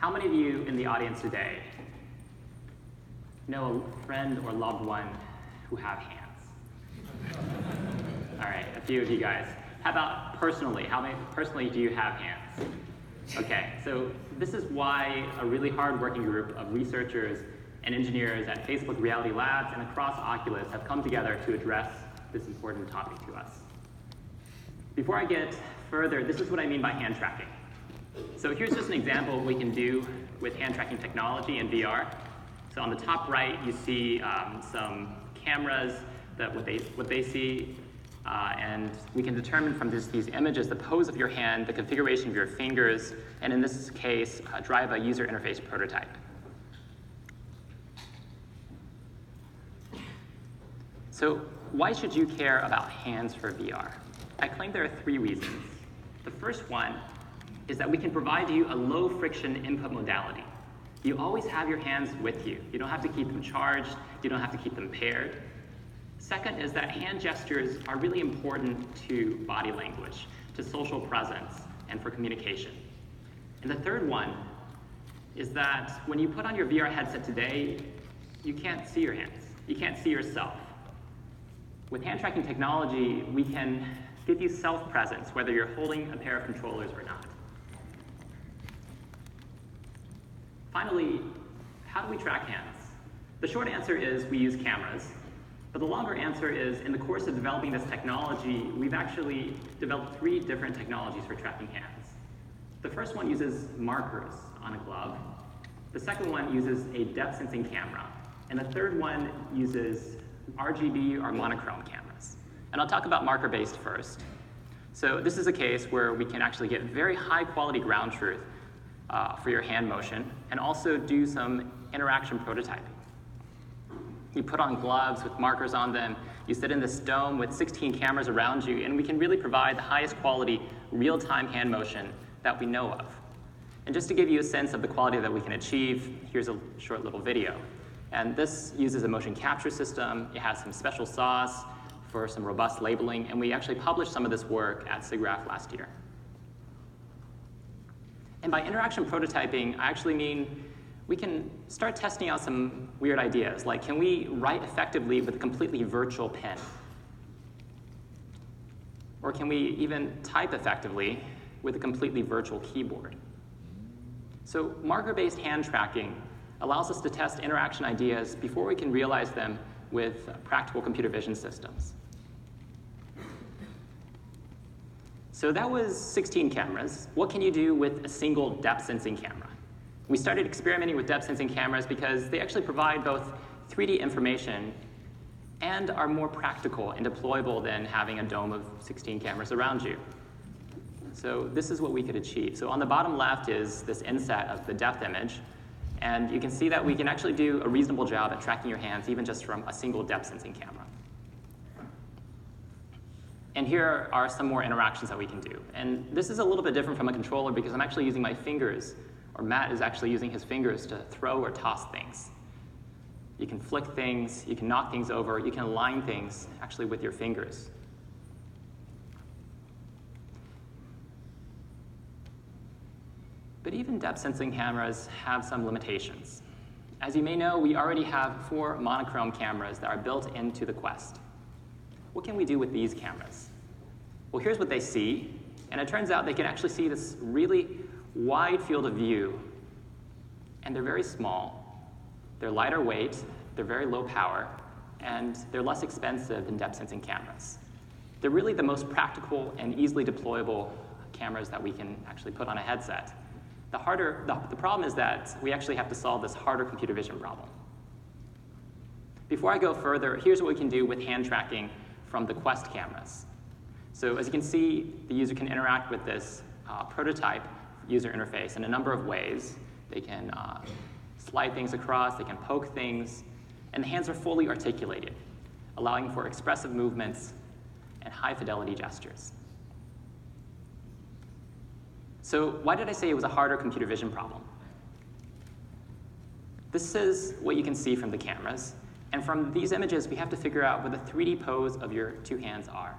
How many of you in the audience today know a friend or loved one who have hands? All right, a few of you guys. How about personally? How many personally do you have hands? Okay, so this is why a really hard-working group of researchers and engineers at Facebook Reality Labs and across Oculus have come together to address this important topic to us. Before I get further, this is what I mean by hand tracking. So here's just an example of what we can do with hand tracking technology in VR. So on the top right, you see some cameras that what they see, and we can determine from these images the pose of your hand, the configuration of your fingers, and in this case, drive a user interface prototype. So why should you care about hands for VR? I claim there are 3 reasons. The first one is that we can provide you a low-friction input modality. You always have your hands with you. You don't have to keep them charged. You don't have to keep them paired. Second is that hand gestures are really important to body language, to social presence, and for communication. And the third one is that when you put on your VR headset today, you can't see your hands. You can't see yourself. With hand tracking technology, we can give you self-presence, whether you're holding a pair of controllers or not. Finally, how do we track hands? The short answer is we use cameras. But the longer answer is, in the course of developing this technology, we've actually developed 3 different technologies for tracking hands. The first one uses markers on a glove. The second one uses a depth sensing camera. And the third one uses RGB or monochrome cameras. And I'll talk about marker-based first. So this is a case where we can actually get very high quality ground truth for your hand motion and also do some interaction prototyping. You put on gloves with markers on them, you sit in this dome with 16 cameras around you, and we can really provide the highest quality real-time hand motion that we know of. And just to give you a sense of the quality that we can achieve, here's a short little video. And this uses a motion capture system. It has some special sauce for some robust labeling, and we actually published some of this work at SIGGRAPH last year. And by interaction prototyping, I actually mean we can start testing out some weird ideas, like can we write effectively with a completely virtual pen? Or can we even type effectively with a completely virtual keyboard? So marker-based hand tracking allows us to test interaction ideas before we can realize them with practical computer vision systems. So that was 16 cameras. What can you do with a single depth sensing camera? We started experimenting with depth sensing cameras because they actually provide both 3D information and are more practical and deployable than having a dome of 16 cameras around you. So this is what we could achieve. So on the bottom left is this inset of the depth image. And you can see that we can actually do a reasonable job at tracking your hands even just from a single depth sensing camera. And here are some more interactions that we can do. And this is a little bit different from a controller because I'm actually using my fingers, or Matt is actually using his fingers to throw or toss things. You can flick things, you can knock things over, you can align things actually with your fingers. But even depth sensing cameras have some limitations. As you may know, we already have 4 monochrome cameras that are built into the Quest. What can we do with these cameras? Well, here's what they see, and it turns out they can actually see this really wide field of view, and they're very small, they're lighter weight, they're very low power, and they're less expensive than depth sensing cameras. They're really the most practical and easily deployable cameras that we can actually put on a headset. The problem is that we actually have to solve this harder computer vision problem. Before I go further, here's what we can do with hand tracking from the Quest cameras. So as you can see, the user can interact with this prototype user interface in a number of ways. They can slide things across, they can poke things, and the hands are fully articulated, allowing for expressive movements and high fidelity gestures. So why did I say it was a harder computer vision problem? This is what you can see from the cameras. And from these images, we have to figure out what the 3D pose of your 2 hands are.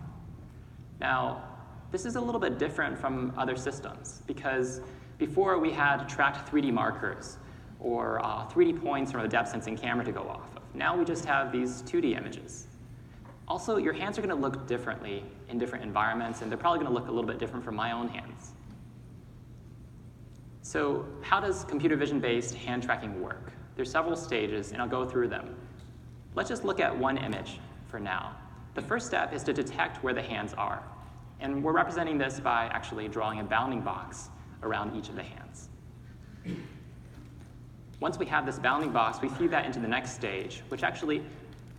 Now, this is a little bit different from other systems because Before, we had tracked 3D markers or 3D points from a depth sensing camera to go off of. Now we just have these 2D images. Also, your hands are going to look differently in different environments, and they're probably going to look a little bit different from my own hands. So how does computer vision-based hand tracking work? There's several stages, and I'll go through them. Let's just look at one image for now. The first step is to detect where the hands are. And we're representing this by actually drawing a bounding box around each of the hands. Once we have this bounding box, we feed that into the next stage, which actually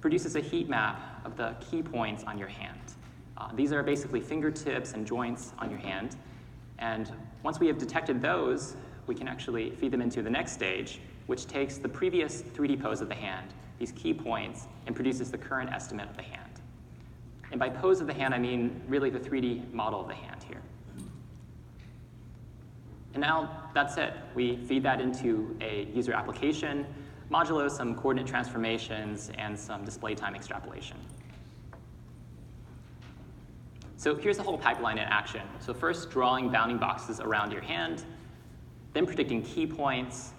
produces a heat map of the key points on your hand. These are basically fingertips and joints on your hand. And once we have detected those, we can actually feed them into the next stage, which takes the previous 3D pose of the hand, these key points, and produces the current estimate of the hand. And by pose of the hand, I mean really the 3D model of the hand here. And now that's it. We feed that into a user application, modulo some coordinate transformations, and some display time extrapolation. So here's the whole pipeline in action. So first, drawing bounding boxes around your hand, then predicting key points,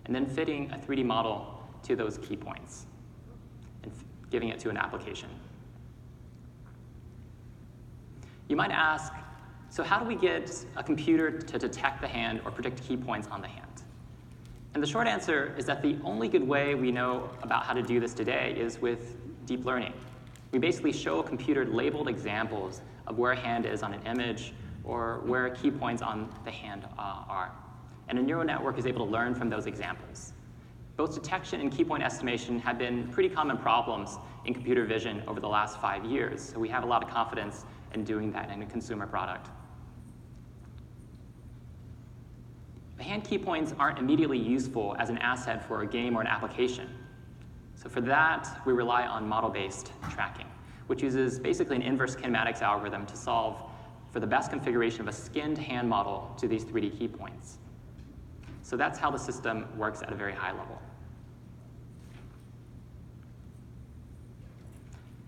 and then fitting a 3D model to those key points and giving it to an application. You might ask, so how do we get a computer to detect the hand or predict key points on the hand? And the short answer is that the only good way we know about how to do this today is with deep learning. We basically show a computer labeled examples of where a hand is on an image or where key points on the hand are. And a neural network is able to learn from those examples. Both detection and key point estimation have been pretty common problems in computer vision over the last 5 years, so we have a lot of confidence in doing that in a consumer product. The hand key points aren't immediately useful as an asset for a game or an application. So for that, we rely on model-based tracking, which uses basically an inverse kinematics algorithm to solve for the best configuration of a skinned hand model to these 3D key points. So that's how the system works at a very high level.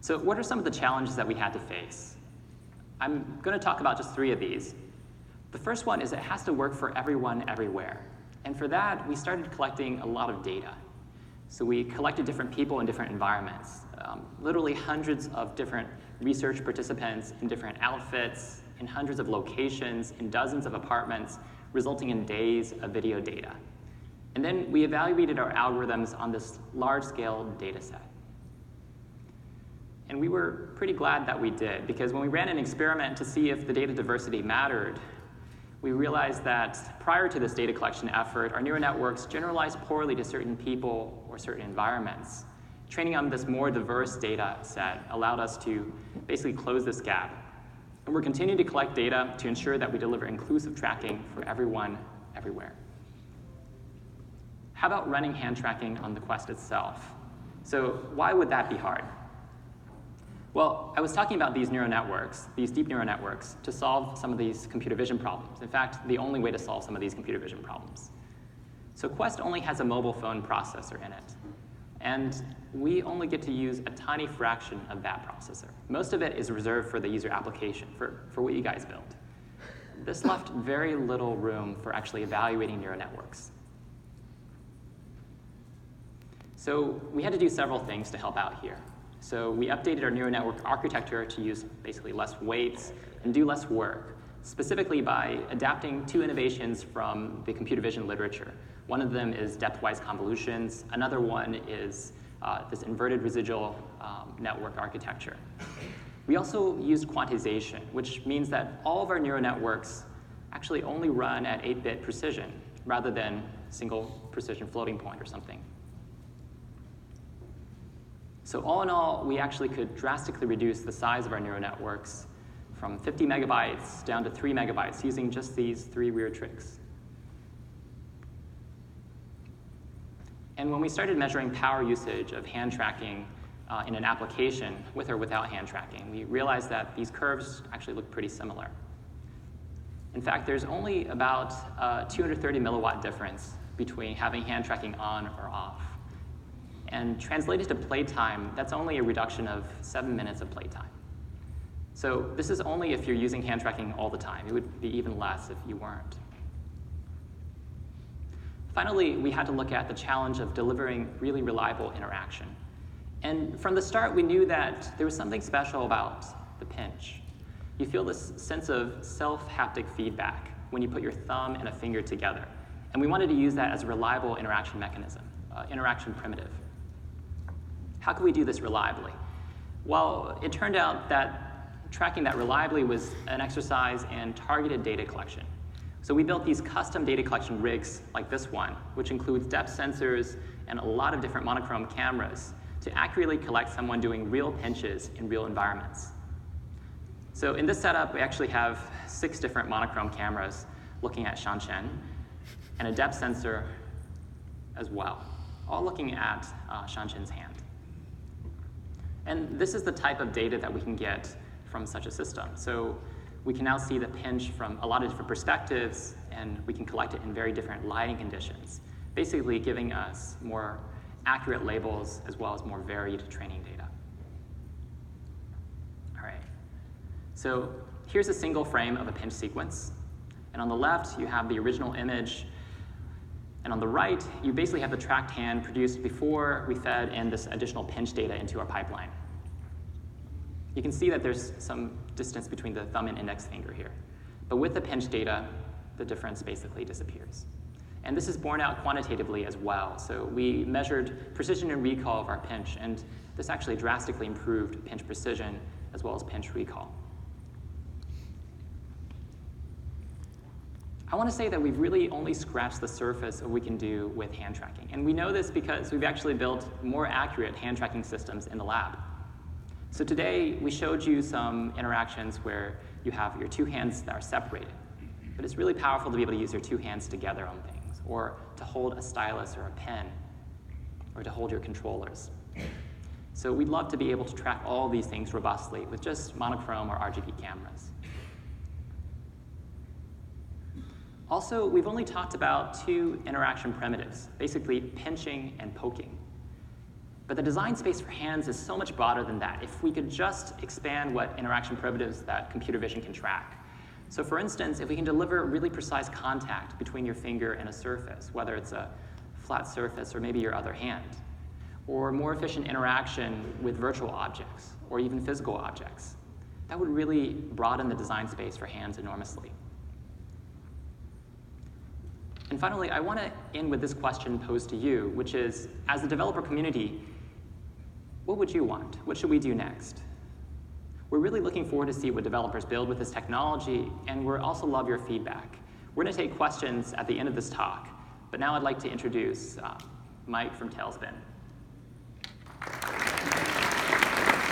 So what are some of the challenges that we had to face? I'm going to talk about just 3 of these. The first one is it has to work for everyone, everywhere. And for that, we started collecting a lot of data. So we collected different people in different environments, literally hundreds of different research participants in different outfits, in hundreds of locations, in dozens of apartments, resulting in days of video data. And then we evaluated our algorithms on this large-scale data set. And we were pretty glad that we did, because when we ran an experiment to see if the data diversity mattered, we realized that prior to this data collection effort, our neural networks generalized poorly to certain people or certain environments. Training on this more diverse data set allowed us to basically close this gap. And we're continuing to collect data to ensure that we deliver inclusive tracking for everyone, everywhere. How about running hand tracking on the Quest itself? So why would that be hard? Well, I was talking about these neural networks, these deep neural networks, to solve some of these computer vision problems. In fact, the only way to solve some of these computer vision problems. So Quest only has a mobile phone processor in it. And we only get to use a tiny fraction of that processor. Most of it is reserved for the user application, for what you guys build. This left very little room for actually evaluating neural networks. So we had to do several things to help out here. So we updated our neural network architecture to use basically less weights and do less work, specifically by adapting 2 innovations from the computer vision literature. One of them is depth-wise convolutions. Another one is this inverted residual network architecture. We also used quantization, which means that all of our neural networks actually only run at 8-bit precision rather than single precision floating point or something. So all in all, we actually could drastically reduce the size of our neural networks from 50 megabytes down to 3 megabytes using just these 3 weird tricks. And when we started measuring power usage of hand tracking in an application, with or without hand tracking, we realized that these curves actually look pretty similar. In fact, there's only about a 230 milliwatt difference between having hand tracking on or off. And translated to playtime, that's only a reduction of 7 minutes of playtime. So this is only if you're using hand tracking all the time. It would be even less if you weren't. Finally, we had to look at the challenge of delivering really reliable interaction. And from the start, we knew that there was something special about the pinch. You feel this sense of self-haptic feedback when you put your thumb and a finger together. And we wanted to use that as a reliable interaction mechanism, interaction primitive. How could we do this reliably? Well, it turned out that tracking that reliably was an exercise in targeted data collection. So we built these custom data collection rigs like this one, which includes depth sensors and a lot of different monochrome cameras to accurately collect someone doing real pinches in real environments. So in this setup, we actually have 6 different monochrome cameras looking at Shanchen and a depth sensor as well, all looking at Shanchen's hand. And this is the type of data that we can get from such a system. So we can now see the pinch from a lot of different perspectives, and we can collect it in very different lighting conditions, basically giving us more accurate labels as well as more varied training data. All right, so here's a single frame of a pinch sequence. And on the left, you have the original image. And on the right, you basically have the tracked hand produced before we fed in this additional pinch data into our pipeline. You can see that there's some distance between the thumb and index finger here. But with the pinch data, the difference basically disappears. And this is borne out quantitatively as well. So we measured precision and recall of our pinch, and this actually drastically improved pinch precision as well as pinch recall. I want to say that we've really only scratched the surface of what we can do with hand tracking. And we know this because we've actually built more accurate hand tracking systems in the lab. So today, we showed you some interactions where you have your 2 hands that are separated. But it's really powerful to be able to use your 2 hands together on things, or to hold a stylus or a pen, or to hold your controllers. So we'd love to be able to track all these things robustly with just monochrome or RGB cameras. Also, we've only talked about 2 interaction primitives, basically pinching and poking. But the design space for hands is so much broader than that. If we could just expand what interaction primitives that computer vision can track. So for instance, if we can deliver really precise contact between your finger and a surface, whether it's a flat surface or maybe your other hand, or more efficient interaction with virtual objects, or even physical objects, that would really broaden the design space for hands enormously. And finally, I want to end with this question posed to you, which is, as a developer community, what would you want? What should we do next? We're really looking forward to see what developers build with this technology, and we also love your feedback. We're going to take questions at the end of this talk, but now I'd like to introduce Mike from Tailspin.